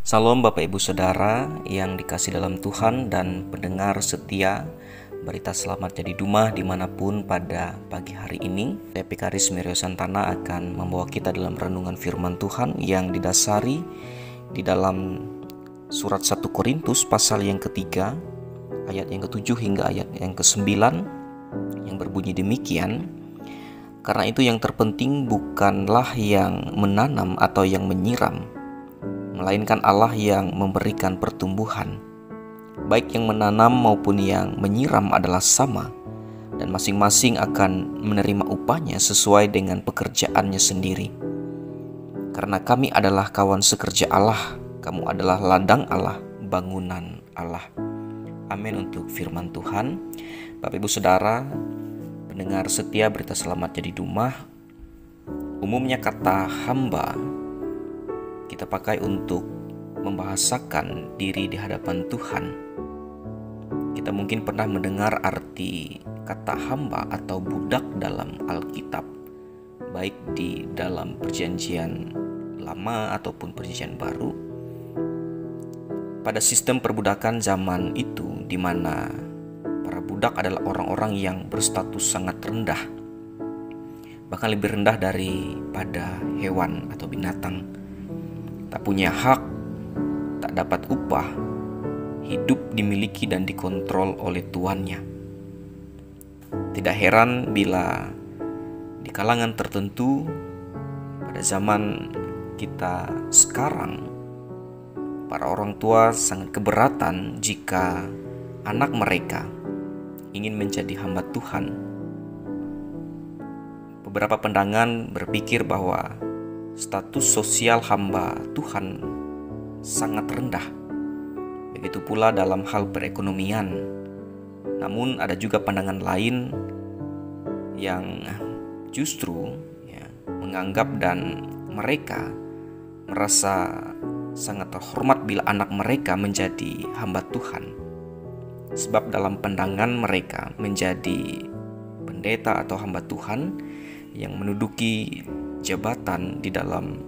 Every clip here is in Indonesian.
Salam Bapak Ibu Saudara yang dikasih dalam Tuhan dan pendengar setia Berita Selamat Jadi Dumah dimanapun pada pagi hari ini. Saya Pikaris Miryo Santana akan membawa kita dalam renungan firman Tuhan yang didasari di dalam surat 1 Korintus pasal yang ketiga, ayat yang ke-7 hingga ayat yang ke-9 yang berbunyi demikian. Karena itu yang terpenting bukanlah yang menanam atau yang menyiram, melainkan Allah yang memberikan pertumbuhan. Baik yang menanam maupun yang menyiram adalah sama, dan masing-masing akan menerima upahnya sesuai dengan pekerjaannya sendiri. Karena kami adalah kawan sekerja Allah, kamu adalah ladang Allah, bangunan Allah. Amin untuk firman Tuhan. Bapak Ibu Saudara, pendengar setia Berita Selamat Jadi Dumah, umumnya kata hamba kita pakai untuk membahasakan diri di hadapan Tuhan. Kita mungkin pernah mendengar arti kata hamba atau budak dalam Alkitab, baik di dalam Perjanjian Lama ataupun Perjanjian Baru. Pada sistem perbudakan zaman itu, di mana para budak adalah orang-orang yang berstatus sangat rendah, bahkan lebih rendah daripada hewan atau binatang. Tak punya hak, tak dapat upah, hidup dimiliki dan dikontrol oleh tuannya. Tidak heran bila di kalangan tertentu pada zaman kita sekarang, para orang tua sangat keberatan jika anak mereka ingin menjadi hamba Tuhan. Beberapa pandangan berpikir bahwa status sosial hamba Tuhan sangat rendah. Begitu pula dalam hal perekonomian. Namun ada juga pandangan lain yang justru menganggap dan mereka merasa sangat terhormat bila anak mereka menjadi hamba Tuhan. Sebab dalam pandangan mereka menjadi pendeta atau hamba Tuhan yang menduduki jabatan di dalam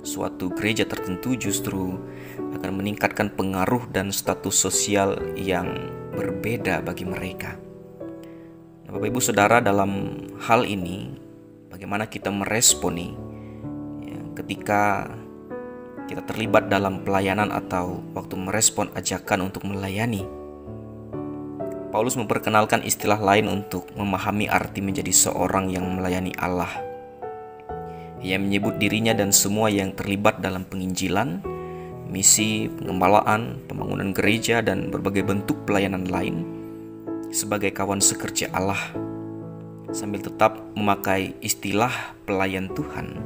suatu gereja tertentu justru akan meningkatkan pengaruh dan status sosial yang berbeda bagi mereka. Nah, Bapak Ibu Saudara, dalam hal ini bagaimana kita meresponi ketika kita terlibat dalam pelayanan atau waktu merespon ajakan untuk melayani. Paulus memperkenalkan istilah lain untuk memahami arti menjadi seorang yang melayani Allah. Ia menyebut dirinya dan semua yang terlibat dalam penginjilan, misi, pengembalaan, pembangunan gereja, dan berbagai bentuk pelayanan lain sebagai kawan sekerja Allah, sambil tetap memakai istilah pelayan Tuhan.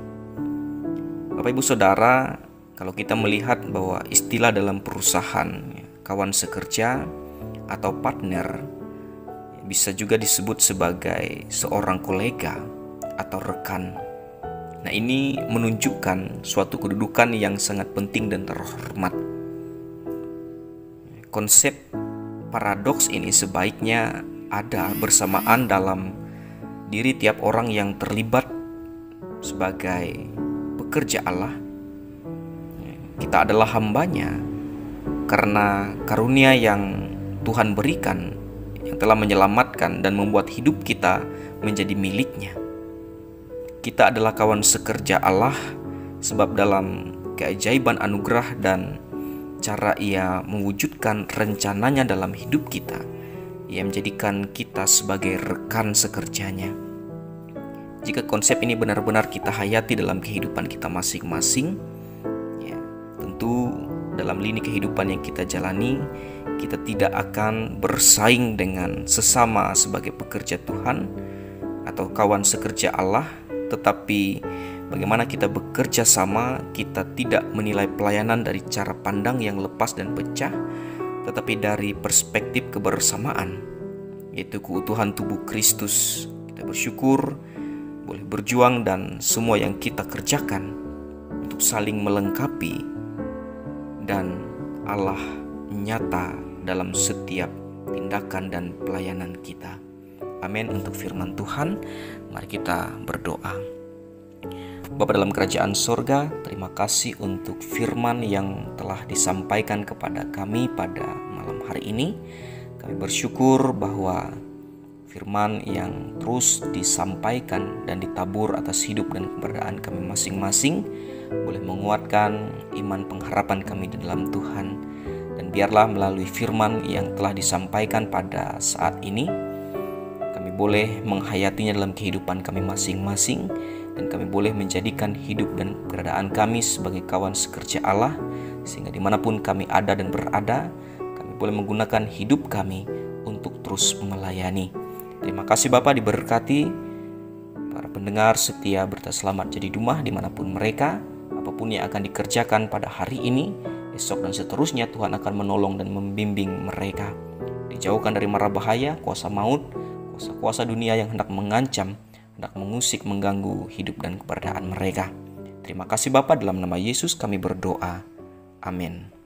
Bapak Ibu Saudara, kalau kita melihat bahwa istilah dalam perusahaan, kawan sekerja atau partner, bisa juga disebut sebagai seorang kolega atau rekan. Nah, ini menunjukkan suatu kedudukan yang sangat penting dan terhormat. Konsep paradoks ini sebaiknya ada bersamaan dalam diri tiap orang yang terlibat sebagai pekerja Allah. Kita adalah hambanya karena karunia yang Tuhan berikan, yang telah menyelamatkan dan membuat hidup kita menjadi miliknya. Kita adalah kawan sekerja Allah sebab dalam keajaiban anugerah dan cara Ia mewujudkan rencananya dalam hidup kita, Ia menjadikan kita sebagai rekan sekerjanya. Jika konsep ini benar-benar kita hayati dalam kehidupan kita masing-masing, tentu dalam lini kehidupan yang kita jalani, kita tidak akan bersaing dengan sesama sebagai pekerja Tuhan atau kawan sekerja Allah. Tetapi bagaimana kita bekerja sama, kita tidak menilai pelayanan dari cara pandang yang lepas dan pecah, tetapi dari perspektif kebersamaan, yaitu keutuhan tubuh Kristus. Kita bersyukur boleh berjuang dan semua yang kita kerjakan untuk saling melengkapi, dan Allah nyata dalam setiap tindakan dan pelayanan kita. Amin untuk firman Tuhan. Mari kita berdoa. Bapa dalam kerajaan sorga, terima kasih untuk firman yang telah disampaikan kepada kami pada malam hari ini. Kami bersyukur bahwa firman yang terus disampaikan dan ditabur atas hidup dan keberadaan kami masing-masing boleh menguatkan iman pengharapan kami di dalam Tuhan. Dan biarlah melalui firman yang telah disampaikan pada saat ini, kami boleh menghayatinya dalam kehidupan kami masing-masing, dan kami boleh menjadikan hidup dan keberadaan kami sebagai kawan sekerja Allah, sehingga dimanapun kami ada dan berada, kami boleh menggunakan hidup kami untuk terus melayani. Terima kasih Bapa, diberkati para pendengar setia Berita Selamat Jadi Dumah dimanapun mereka, apapun yang akan dikerjakan pada hari ini, esok dan seterusnya, Tuhan akan menolong dan membimbing mereka. Dijauhkan dari mara bahaya, kuasa maut, kuasa-kuasa dunia yang hendak mengancam, hendak mengusik, mengganggu hidup dan keberadaan mereka. Terima kasih Bapa, dalam nama Yesus kami berdoa. Amin.